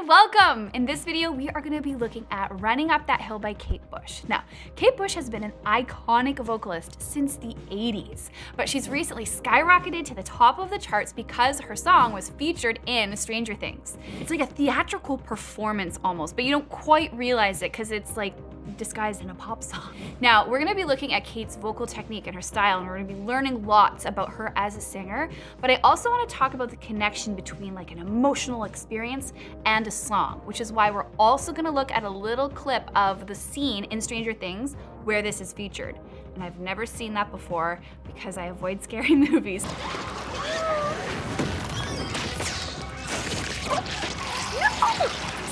welcome! In this video, we are gonna be looking at Running Up That Hill by Kate Bush. Now, Kate Bush has been an iconic vocalist since the 80s, but she's recently skyrocketed to the top of the charts because her song was featured in Stranger Things. It's like a theatrical performance almost, but you don't quite realize it because it's like disguised in a pop song. Now, we're gonna be looking at Kate's vocal technique and her style, and we're gonna be learning lots about her as a singer, but I also wanna talk about the connection between like an emotional experience and a song, which is why we're also gonna look at a little clip of the scene in Stranger Things where this is featured. And I've never seen that before because I avoid scary movies.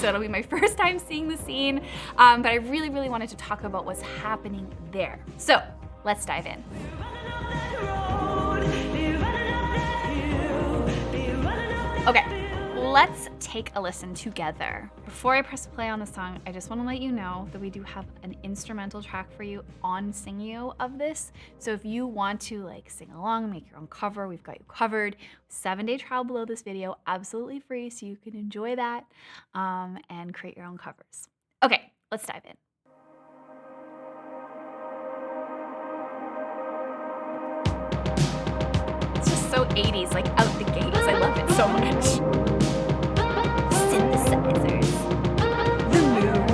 So it'll be my first time seeing the scene, but I really wanted to talk about what's happening there. So let's dive in. Okay, let's take a listen together. Before I press play on the song, I just want to let you know that we do have an instrumental track for you on Singeo of this. So if you want to like sing along, make your own cover, we've got you covered. 7-day trial below this video, absolutely free, so you can enjoy that and create your own covers. Okay, let's dive in. It's just so 80s, like out the gates. I love it so much. Synthesizers. The mood.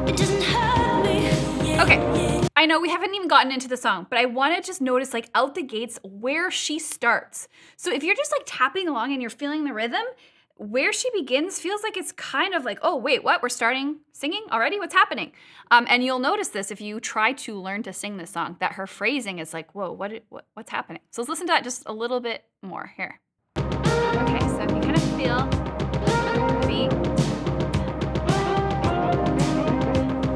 It doesn't hurt me. Okay, I know we haven't even gotten into the song, but I want to just notice like out the gates where she starts. So if you're just like tapping along and you're feeling the rhythm, where she begins feels like it's kind of like, oh, wait, what? We're starting singing already? What's happening? And you'll notice this if you try to learn to sing this song, that her phrasing is like, whoa, what's happening? So let's listen to that just a little bit more here. Okay, so if you kind of feel the beat.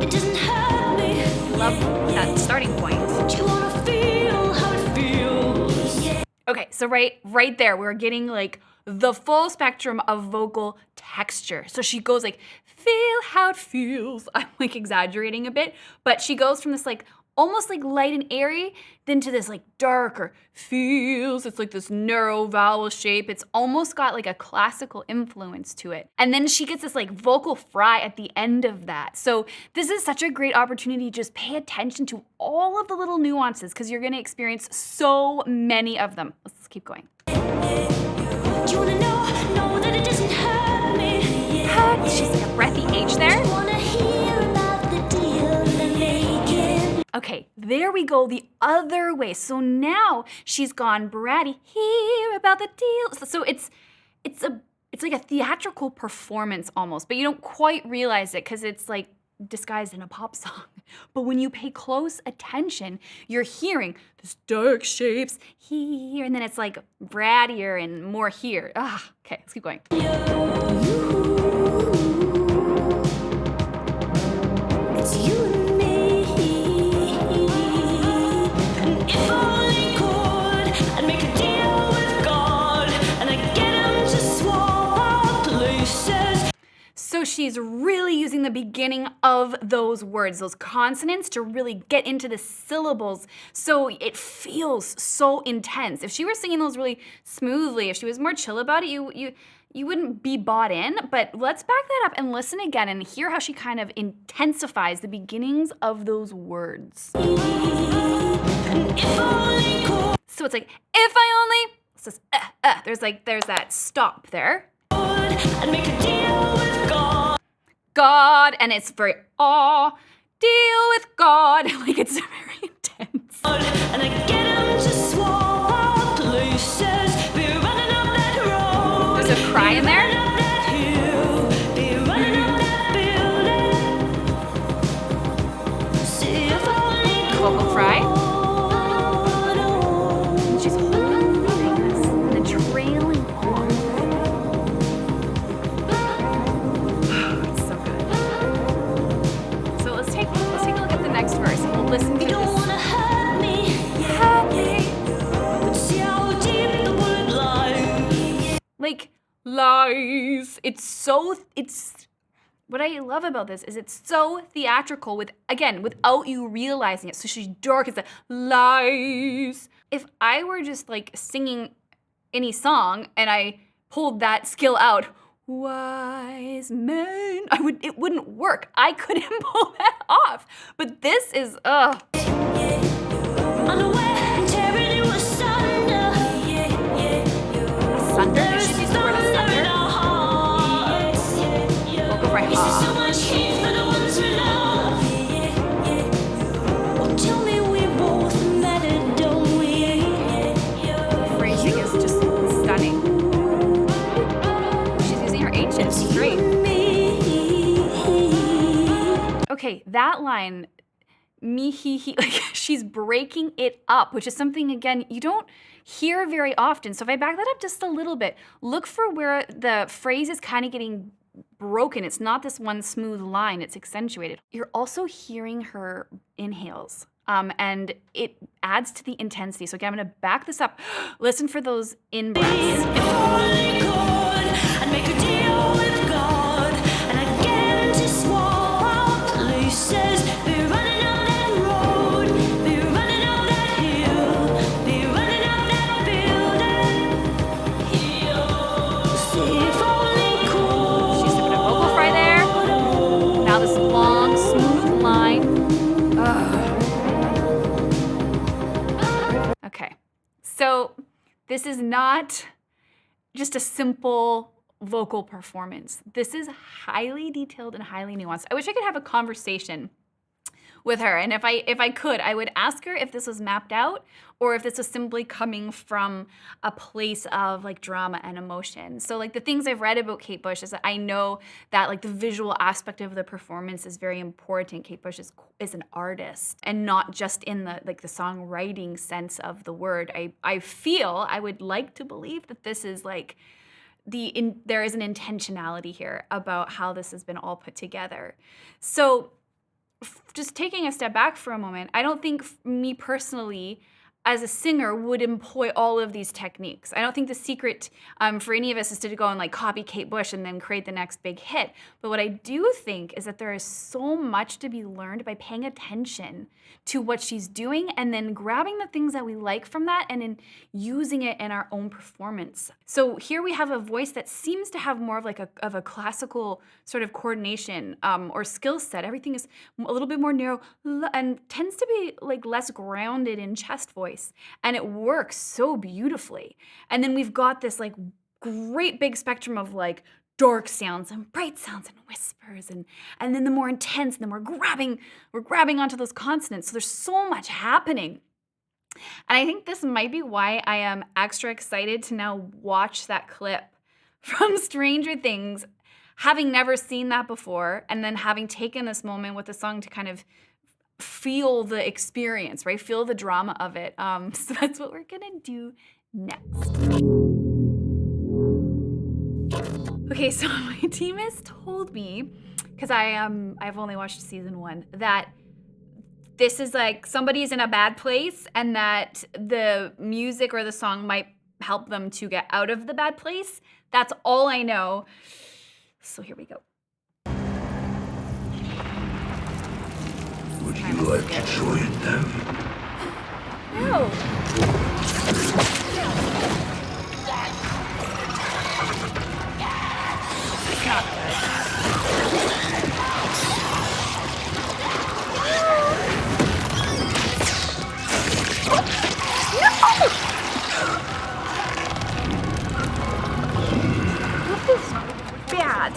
It doesn't hurt me. Love that starting point. Do you wanna feel how it feels? Okay, so right there, we're getting like the full spectrum of vocal texture. So she goes like, feel how it feels. I'm like exaggerating a bit, but she goes from this like almost like light and airy, then to this like darker feels. It's like this narrow vowel shape. It's almost got like a classical influence to it. And then she gets this like vocal fry at the end of that. So this is such a great opportunity to just pay attention to all of the little nuances because you're gonna experience so many of them. Let's keep going. Do you wanna know that it doesn't hurt me? She's like a breathy H there. Okay, there we go the other way. So now she's gone bratty, hear about the deal. So it's like a theatrical performance almost, but you don't quite realize it because it's like disguised in a pop song. But when you pay close attention, you're hearing this dark shapes here, and then it's like brattier and more here. Okay, let's keep going. It's you and me. And if I could, I'd make a deal with God, and I'd get him to swap places. So she's really using the beginning of those words, those consonants, to really get into the syllables. So it feels so intense. If she were singing those really smoothly, if she was more chill about it, you wouldn't be bought in. But let's back that up and listen again and hear how she kind of intensifies the beginnings of those words. So it's like, if I only, so it's, there's that stop there. I'd make a deal with God, and it's very deal with God, like it's very intense. And I get him to swap places, be running up that road. There's a cry in there. Vocal fry. And she's holding this and then trailing off. Next verse, and we'll listen to this. Like lies. It's what I love about this is it's so theatrical without you realizing it. So she's dark as the lies. If I were just like singing any song and I pulled that skill out, wise men, it wouldn't work. I couldn't pull that off. But this is, Thunder? Did she use the word thunder? Vocal fry. Phrasing is just stunning. She's using her H's. Great. Okay, that line, me, he, like she's breaking it up, which is something, again, you don't hear very often. So if I back that up just a little bit, look for where the phrase is kind of getting broken. It's not this one smooth line, it's accentuated. You're also hearing her inhales. And it adds to the intensity. So again, I'm gonna back this up. Listen for those in breaths. So this is not just a simple vocal performance. This is highly detailed and highly nuanced. I wish I could have a conversation with her, and if I could, I would ask her if this was mapped out or if this was simply coming from a place of like drama and emotion. So like the things I've read about Kate Bush is that I know that like the visual aspect of the performance is very important. Kate Bush is an artist, and not just in the like the songwriting sense of the word. I feel, I would like to believe that this is like there is an intentionality here about how this has been all put together. So just taking a step back for a moment, I don't think me personally as a singer would employ all of these techniques. I don't think the secret for any of us is to go and like copy Kate Bush and then create the next big hit. But what I do think is that there is so much to be learned by paying attention to what she's doing and then grabbing the things that we like from that and then using it in our own performance. So here we have a voice that seems to have more of like a classical sort of coordination or skill set. Everything is a little bit more narrow and tends to be like less grounded in chest voice. And it works so beautifully. And then we've got this like great big spectrum of like dark sounds and bright sounds and whispers and then the more intense, and then we're grabbing onto those consonants. So there's so much happening. And I think this might be why I am extra excited to now watch that clip from Stranger Things, having never seen that before, and then having taken this moment with the song to kind of feel the experience, right? Feel the drama of it. So that's what we're gonna do next. Okay, so my team has told me, because I've only watched season 1, that this is like somebody's in a bad place and that the music or the song might help them to get out of the bad place. That's all I know. So here we go. Would you like to join them? No. It's not good. This is bad.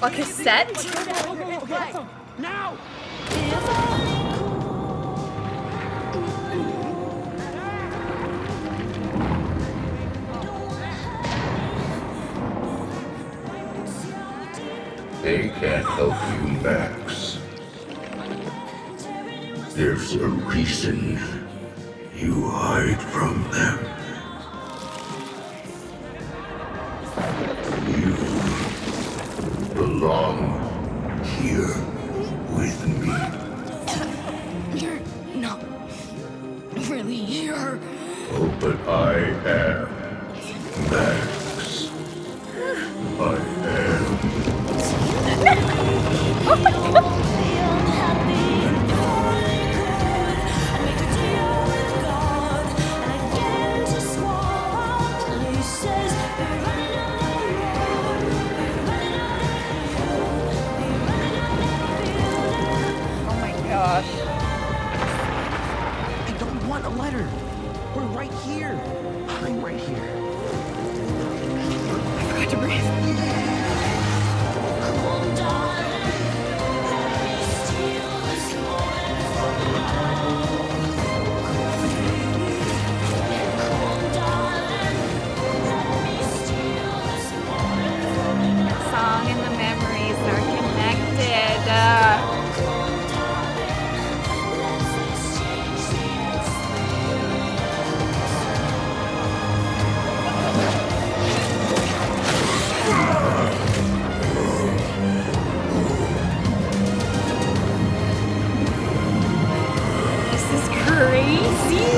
A cassette? Okay. Now! They can't help you, Max. There's a reason you hide from them. You belong here with me. You're not really here. Oh, but I am. Max. I am. Oh my gosh. I don't want a letter. We're right here. I'm right here. I forgot to breathe. The song and the memories are connected. This is crazy.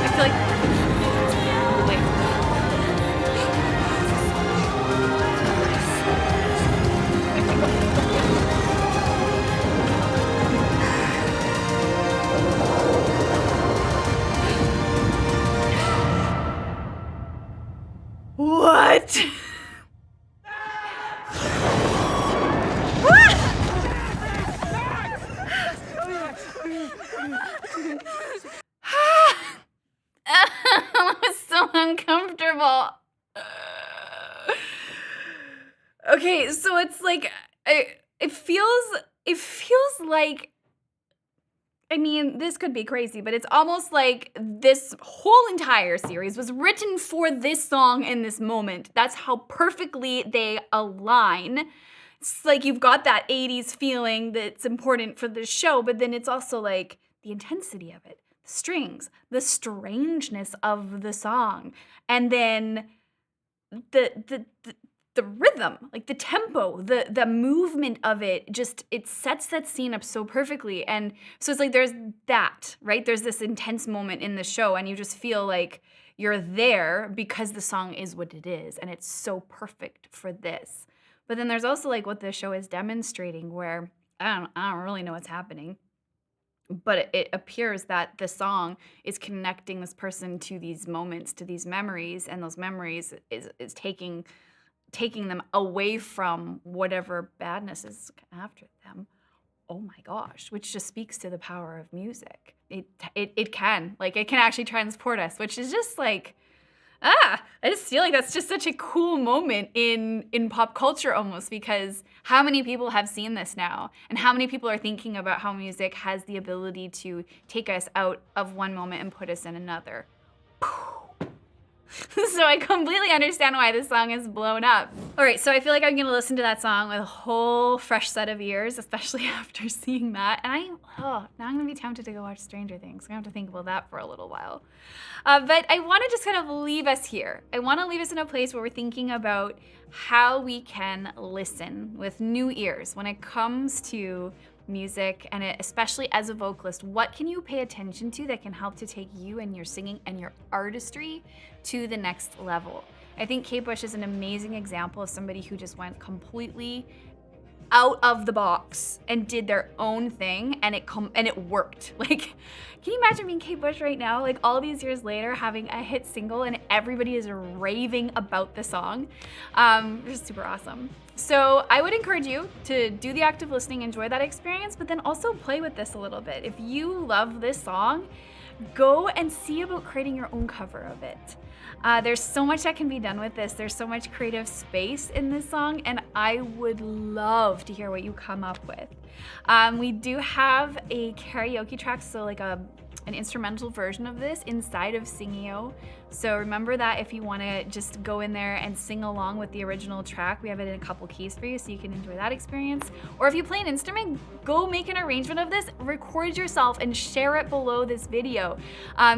I feel like what? That was so uncomfortable. Okay, so it's like it feels like, I mean, this could be crazy, but it's almost like this whole entire series was written for this song in this moment. That's how perfectly they align. It's like you've got that 80s feeling that's important for the show, but then it's also like the intensity of it, the strings, the strangeness of the song, and then the rhythm, like the tempo, the movement of it, just it sets that scene up so perfectly. And so it's like there's that, right? There's this intense moment in the show, and you just feel like you're there because the song is what it is, and it's so perfect for this. But then there's also like what the show is demonstrating, where I don't really know what's happening, but it appears that the song is connecting this person to these moments, to these memories, and those memories is taking them away from whatever badness is after them. Oh my gosh, which just speaks to the power of music. It can actually transport us, which is just like, I just feel like that's just such a cool moment in pop culture almost, because how many people have seen this now? And how many people are thinking about how music has the ability to take us out of one moment and put us in another? So I completely understand why this song is blown up. All right, so I feel like I'm gonna listen to that song with a whole fresh set of ears, especially after seeing that. And now I'm gonna be tempted to go watch Stranger Things. I'm gonna have to think about that for a little while. But I wanna just kind of leave us here. I wanna leave us in a place where we're thinking about how we can listen with new ears when it comes to music, and especially as a vocalist, what can you pay attention to that can help to take you and your singing and your artistry to the next level? I think Kate Bush is an amazing example of somebody who just went completely out of the box and did their own thing, and it worked. Like, can you imagine being Kate Bush right now, like all these years later, having a hit single and everybody is raving about the song? It's super awesome. So I would encourage you to do the active listening, enjoy that experience, but then also play with this a little bit. If you love this song, go and see about creating your own cover of it. There's so much that can be done with this. There's so much creative space in this song, and I would love to hear what you come up with. We do have a karaoke track, so like an instrumental version of this inside of Singeo. So remember that if you want to just go in there and sing along with the original track, we have it in a couple keys for you so you can enjoy that experience. Or if you play an instrument, go make an arrangement of this, record yourself and share it below this video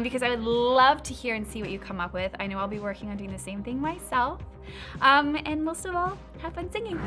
because I would love to hear and see what you come up with. I know I'll be working on doing the same thing myself. And most of all, have fun singing.